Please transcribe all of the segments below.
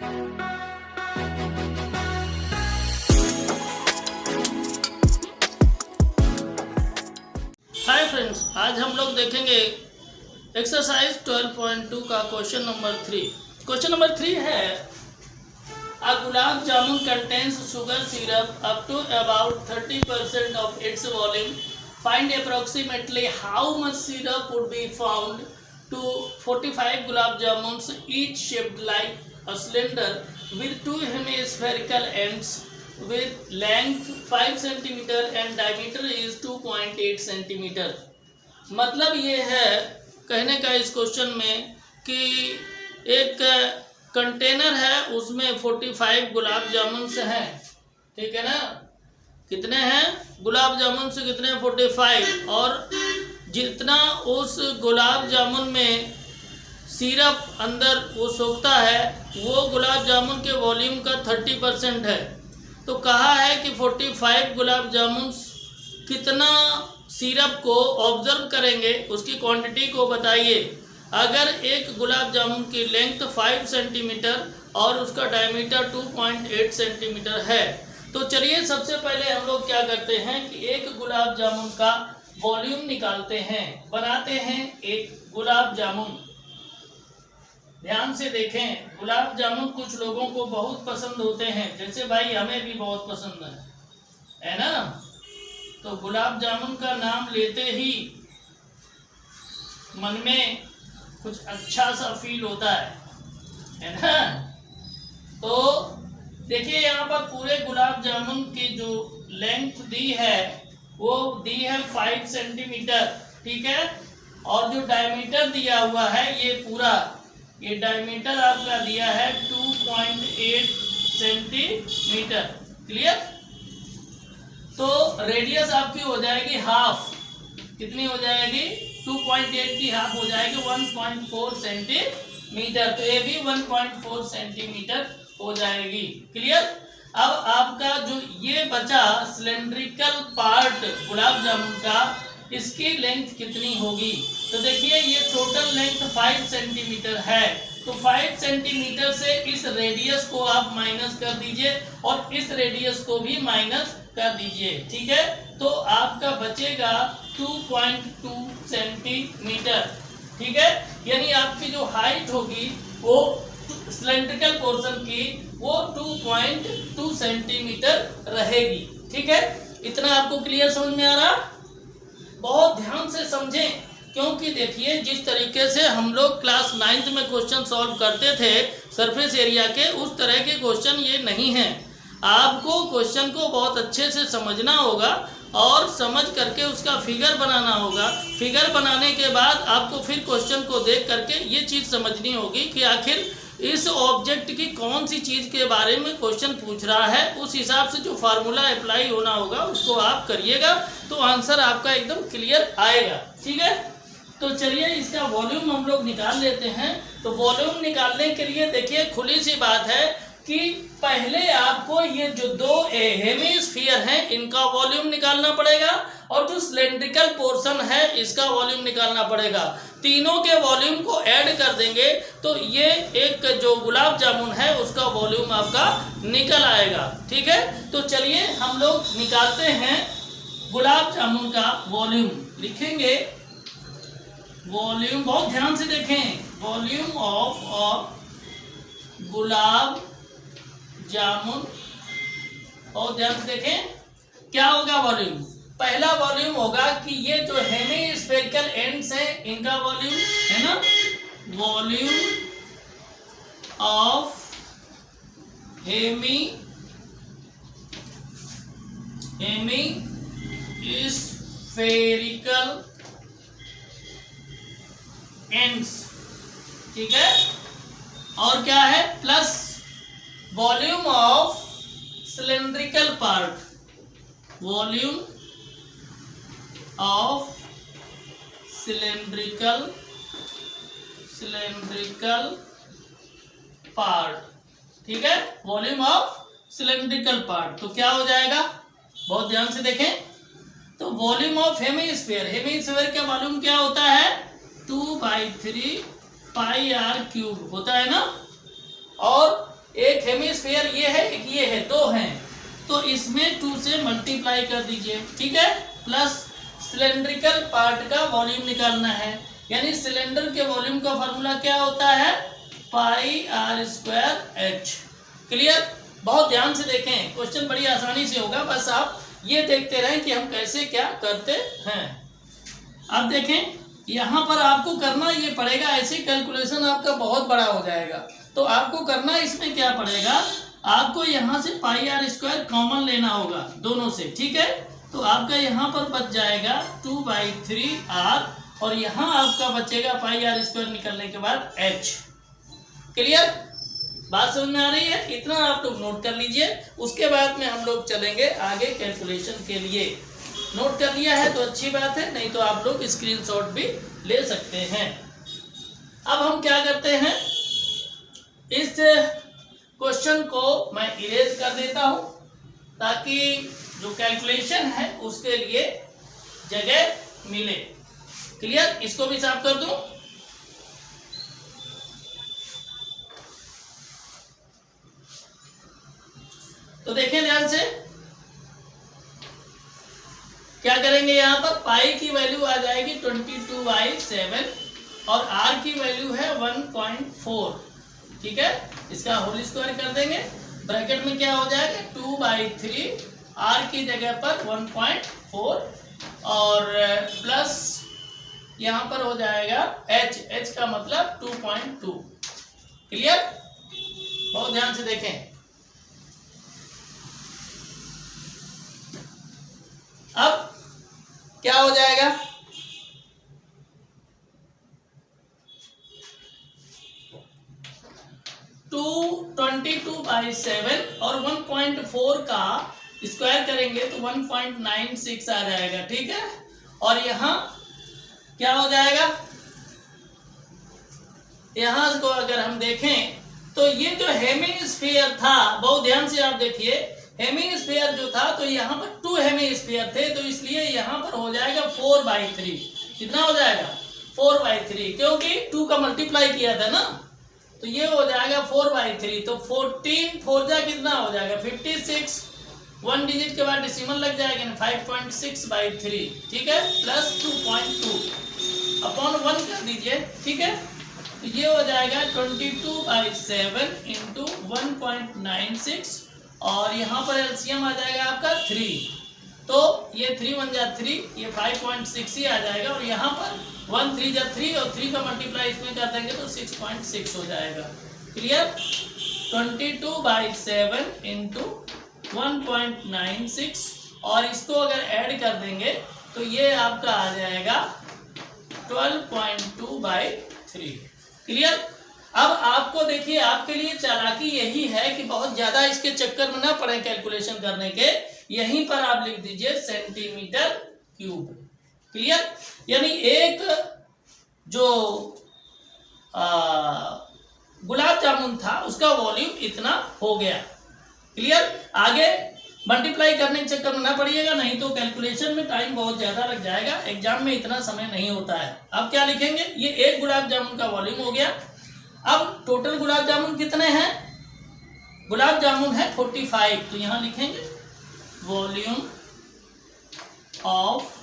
Hi friends, आज हम लोग देखेंगे एक्सरसाइज 12.2 का क्वेश्चन नंबर 3। क्वेश्चन नंबर 3 है A gulab jamun contains sugar syrup up to about 30% of its volume. Find approximately how much syrup would be found to 45 gulab jamuns, each shaped like a cylinder with two hemispherical ends with length 5 cm and diameter is 2.8 cm। मतलब ये है कहने का इस question में कि एक container है, उसमें 45 गुलाब जामुन से हैं, ठीक है ना। कितने हैं गुलाब जामुन से? कितने? 45। और जितना उस गुलाब जामुन में सिरप अंदर वो सोखता है वो गुलाब जामुन के वॉल्यूम का 30% है। तो कहा है कि 45 गुलाब जामुन कितना सिरप को ऑब्जर्व करेंगे, उसकी क्वांटिटी को बताइए। अगर एक गुलाब जामुन की लेंथ 5 सेंटीमीटर और उसका डायमीटर 2.8 सेंटीमीटर है, तो चलिए सबसे पहले हम लोग क्या करते हैं कि एक गुलाब जामुन का वॉल्यूम निकालते हैं, बनाते हैं एक गुलाब जामुन। ध्यान से देखें, गुलाब जामुन कुछ लोगों को बहुत पसंद होते हैं, जैसे भाई हमें भी बहुत पसंद है ना। तो गुलाब जामुन का नाम लेते ही मन में कुछ अच्छा सा फील होता है ना। तो देखिए यहाँ पर पूरे गुलाब जामुन की जो लेंथ दी है वो दी है 5 सेंटीमीटर, ठीक है। और जो डायमीटर दिया हुआ है ये डायमीटर आपका दिया है 2.8 सेंटीमीटर। क्लियर? तो रेडियस आपकी हो जाएगी हाफ। कितनी हो जाएगी? 2.8 की हाफ हो जाएगी 1.4 सेंटीमीटर। तो ये भी 1.4 सेंटीमीटर हो जाएगी। क्लियर? अब आपका जो ये बचा सिलेंड्रिकल पार्ट गुलाब जामुन का, इसकी लेंथ कितनी होगी? तो देखिए ये टोटल लेंथ 5 सेंटीमीटर है, तो 5 सेंटीमीटर से इस रेडियस को आप माइनस कर दीजिए और इस रेडियस को भी माइनस कर दीजिए, ठीक है। तो आपका बचेगा 2.2 सेंटीमीटर, ठीक है। यानी आपकी जो हाइट होगी वो सिलेंड्रिकल पोर्शन की वो 2.2 सेंटीमीटर रहेगी, ठीक है। इतना आपको क्लियर समझ में आ रहा? बहुत ध्यान से समझें, क्योंकि देखिए जिस तरीके से हम लोग क्लास 9th में क्वेश्चन सॉल्व करते थे सरफेस एरिया के, उस तरह के क्वेश्चन ये नहीं हैं। आपको क्वेश्चन को बहुत अच्छे से समझना होगा और समझ करके उसका फिगर बनाना होगा। फिगर बनाने के बाद आपको फिर क्वेश्चन को देख करके ये चीज़ समझनी होगी कि आखिर इस ऑब्जेक्ट की कौन सी चीज़ के बारे में क्वेश्चन पूछ रहा है। उस हिसाब से जो फार्मूला अप्लाई होना होगा उसको आप करिएगा, तो आंसर आपका एकदम क्लियर आएगा, ठीक है। तो चलिए इसका वॉल्यूम हम लोग निकाल लेते हैं। तो वॉल्यूम निकालने के लिए देखिए खुली सी बात है कि पहले आपको ये जो दो हेमिस्फीयर हैं इनका वॉल्यूम निकालना पड़ेगा और जो सिलेंड्रिकल पोर्शन है इसका वॉल्यूम निकालना पड़ेगा। तीनों के वॉल्यूम को ऐड कर देंगे तो ये एक जो गुलाब जामुन है उसका वॉल्यूम आपका निकल आएगा, ठीक है। तो चलिए हम लोग निकालते हैं गुलाब जामुन का वॉल्यूम। लिखेंगे वॉल्यूम, बहुत ध्यान से देखें, वॉल्यूम ऑफ गुलाब जामुन। और ध्यान से देखें क्या होगा वॉल्यूम। पहला वॉल्यूम होगा कि ये जो हेमिस्फेरिकल एंड्स हैं इनका वॉल्यूम है ना, वॉल्यूम ऑफ हेमिस्फेरिकल एंड्स, ठीक है। और क्या है? Plus volume of cylindrical part, volume of cylindrical part, ठीक है, वॉल्यूम ऑफ सिलेंड्रिकल पार्ट। तो क्या हो जाएगा? बहुत ध्यान से देखें। तो वॉल्यूम ऑफ हेमिस्फीयर, हेमिस्फीयर का वॉल्यूम क्या होता है? 2/3 पाई r³ होता है ना। और एक हेमिस्फीयर ये है, एक ये है, दो हैं, तो इसमें 2 से मल्टीप्लाई कर दीजिए, ठीक है। प्लस सिलेंड्रिकल पार्ट का वॉल्यूम निकालना है, यानी सिलेंडर के वॉल्यूम का फॉर्मूला क्या होता है, पाई आर स्क्वायर एच। क्लियर? बहुत ध्यान से देखें, क्वेश्चन बड़ी आसानी से होगा, बस आप ये देखते रहें कि हम कैसे क्या करते हैं। अब देखें, यहाँ पर आपको करना ये पड़ेगा, ऐसे कैलकुलेशन आपका बहुत बड़ा हो जाएगा, तो आपको करना इसमें क्या पड़ेगा, आपको यहाँ से पाई आर स्क्वायर कॉमन लेना होगा दोनों से, ठीक है। तो आपका यहाँ पर बच जाएगा 2/3r, और यहाँ आपका बचेगा पाई आर स्क्वायर निकलने के बाद h। क्लियर? बात समझ में आ रही है? इतना आप लोग नोट कर लीजिए, उसके बाद में हम लोग चलेंगे आगे कैलकुलेशन के लिए। नोट कर लिया है तो अच्छी बात है, नहीं तो आप लोग स्क्रीनशॉट भी ले सकते हैं। अब हम क्या करते हैं, इस क्वेश्चन को मैं इरेज कर देता हूं, ताकि जो कैलकुलेशन है उसके लिए जगह मिले। क्लियर? इसको भी साफ कर दूं। तो देखें ध्यान से, क्या करेंगे, यहाँ पर पाई की वैल्यू आ जाएगी 22/7 और आर की वैल्यू है 1.4, ठीक है। इसका होल स्क्वायर कर देंगे, ब्रैकेट में क्या हो जाएगा 2/3, आर की जगह पर 1.4 और प्लस यहाँ पर हो जाएगा एच का मतलब 2.2। क्लियर? बहुत ध्यान से देखें। अब क्या हो जाएगा, 222/7 और 1.4 का स्क्वायर करेंगे तो 1.96 आ जाएगा, ठीक है। और यहाँ क्या हो जाएगा, यहाँ को अगर हम देखें तो ये जो हेमिस्फीयर था, बहुत ध्यान से आप देखिए, हेमिस्फीयर जो था तो यहाँ पर 2 हेमिस्फीयर थे, तो इसलिए यहाँ पर हो जाएगा 4/3। कितना हो जाएगा, 4/3, क्योंकि 2 का मल्टीप्लाई किया था ना, तो ये हो जाएगा 4/3। तो 14 4 जा कितना हो जाएगा 56, 1 डिजिट के बाद डेसिमल लग जाएगा ना, 5.6/3, ठीक है, प्लस 2.2 अपॉन 1 कर दीजिए, ठीक है। तो ये हो जाएगा 22/7 इंटू 1.96 और यहाँ पर एलसीएम आ जाएगा आपका 3, तो ये 3 1 जा 3, ये 5.6 ही आ जाएगा, और यहाँ पर 1 3 जा 3 और 3 का मल्टीप्लाई इसमें कर देंगे तो 6.6 हो जाएगा। क्लियर? 22/7 इंटू 1.96 और इसको अगर ऐड कर देंगे तो ये आपका आ जाएगा 12.2/3। क्लियर? अब आपको देखिए, आपके लिए चालाकी यही है कि बहुत ज्यादा इसके चक्कर में ना पड़े कैलकुलेशन करने के, यहीं पर आप लिख दीजिए सेंटीमीटर क्यूब। क्लियर? यानी एक जो गुलाब जामुन था उसका वॉल्यूम इतना हो गया। क्लियर? आगे मल्टीप्लाई करने के चक्कर में ना पड़िएगा, नहीं तो कैलकुलेशन में टाइम बहुत ज्यादा लग जाएगा, एग्जाम में इतना समय नहीं होता है। अब क्या लिखेंगे, ये एक गुलाब जामुन का वॉल्यूम हो गया। अब टोटल गुलाब जामुन कितने हैं, गुलाब जामुन है 45, तो यहां लिखेंगे volume of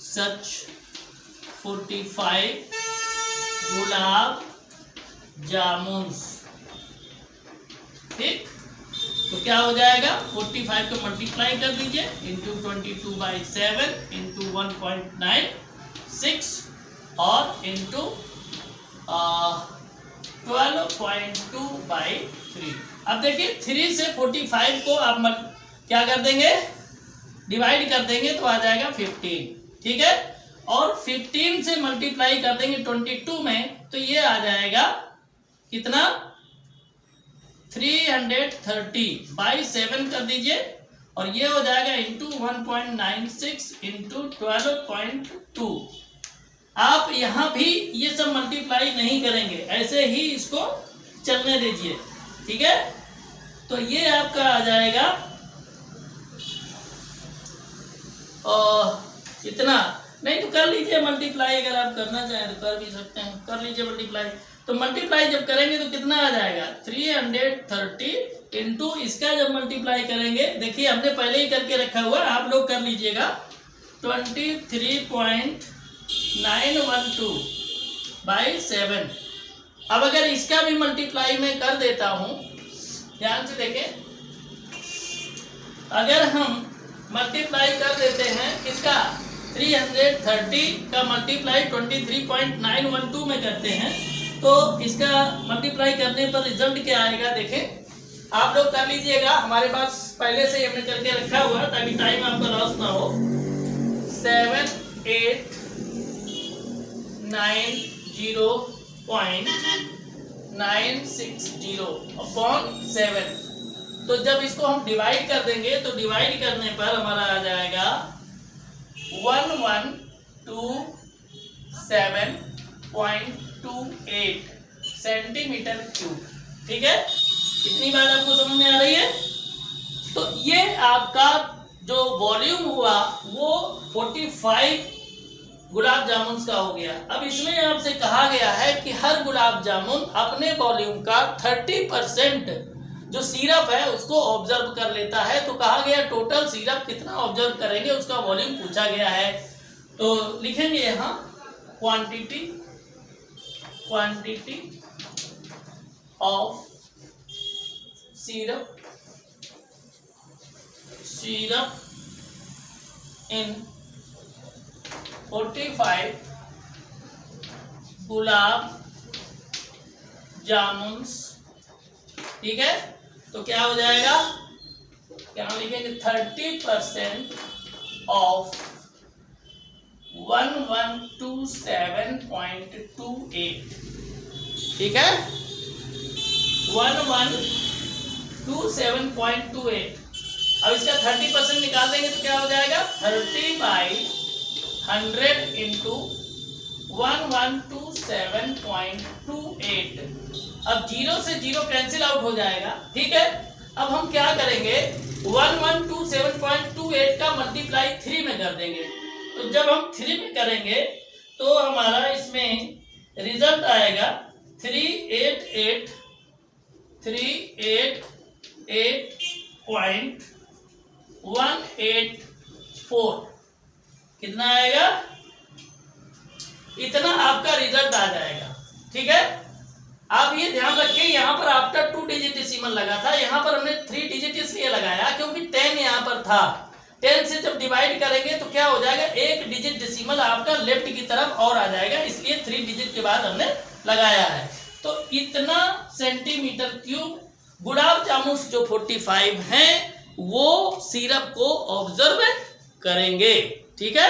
such 45 gulab jamun. ठीक, तो क्या हो जाएगा, 45 को मल्टीप्लाई कर दीजिए इंटू 22/7 इंटू 1.96 और इंटू 12.2/3। अब देखिए 3 से 45 को आप क्या कर देंगे, डिवाइड कर देंगे तो आ जाएगा 15, ठीक है। और 15 से मल्टीप्लाई कर देंगे 22 में तो ये आ जाएगा कितना, 330/7 कर दीजिए और ये हो जाएगा इंटू 1.96 इंटू 12.2। आप यहाँ भी ये सब मल्टीप्लाई नहीं करेंगे, ऐसे ही इसको चलने दीजिए, ठीक है। तो ये आपका आ जाएगा इतना, नहीं तो कर लीजिए मल्टीप्लाई, अगर आप करना चाहें तो कर भी सकते हैं, कर लीजिए मल्टीप्लाई। तो मल्टीप्लाई जब करेंगे तो कितना आ जाएगा 330 इंटू इसका जब मल्टीप्लाई करेंगे, देखिए हमने पहले ही करके रखा हुआ, आप लोग कर लीजिएगा 23.912 बाई 7। अब अगर इसका भी मल्टीप्लाई मैं कर देता हूं, ध्यान से देखें, अगर हम मल्टीप्लाई कर देते हैं किसका 330 का मल्टीप्लाई 23.912 में करते हैं, तो इसका मल्टीप्लाई करने पर रिजल्ट क्या आएगा देखें, आप लोग कर लीजिएगा, हमारे पास पहले से ही हमने करके रखा हुआ है ताकि टाइम आपका लॉस ना हो। 7890960 अपॉन 7। तो जब इसको हम डिवाइड कर देंगे तो डिवाइड करने पर हमारा आ जाएगा 1127.28 सेंटीमीटर क्यूब। ठीक है, इतनी बात आपको समझ में आ रही है। तो ये आपका जो वॉल्यूम हुआ वो 45 गुलाब जामुन का हो गया। अब इसमें आपसे कहा गया है कि हर गुलाब जामुन अपने वॉल्यूम का 30% जो सिरप है उसको ऑब्जर्व कर लेता है। तो कहा गया टोटल सिरप कितना ऑब्जर्व करेंगे उसका वॉल्यूम पूछा गया है। तो लिखेंगे यहाँ क्वांटिटी ऑफ सिरप इन 45 गुलाब जामुन। ठीक है, तो क्या हो जाएगा, क्या लिखेंगे 30% ऑफ 1127.28। ठीक है, 1127.28। अब इसका 30% निकाल देंगे तो क्या हो जाएगा 30/100 इंटू 1127.28। अब 0 से 0 कैंसिल आउट हो जाएगा। ठीक है, अब हम क्या करेंगे 1127.28 का मल्टीप्लाई 3 में कर देंगे। तो जब हम 3 में करेंगे तो हमारा इसमें रिजल्ट आएगा 388.184। कितना आएगा, इतना आपका रिजल्ट आ जाएगा। ठीक है, आप ये ध्यान रखिए, यहाँ पर आफ्टर 2 डिजिट डेसिमल लगा था, यहाँ पर हमने 3 डिजिट इसलिए लगाया क्योंकि 10 यहाँ पर था। 10 से जब डिवाइड करेंगे तो क्या हो जाएगा, 1 डिजिट डेसिमल आपका लेफ्ट की तरफ और आ जाएगा, इसलिए 3 डिजिट के बाद हमने लगाया है। तो इतना सेंटीमीटर क्यूब गुलाब जामुन जो 45 हैं वो सिरप को ऑब्जर्व करेंगे। ठीक है।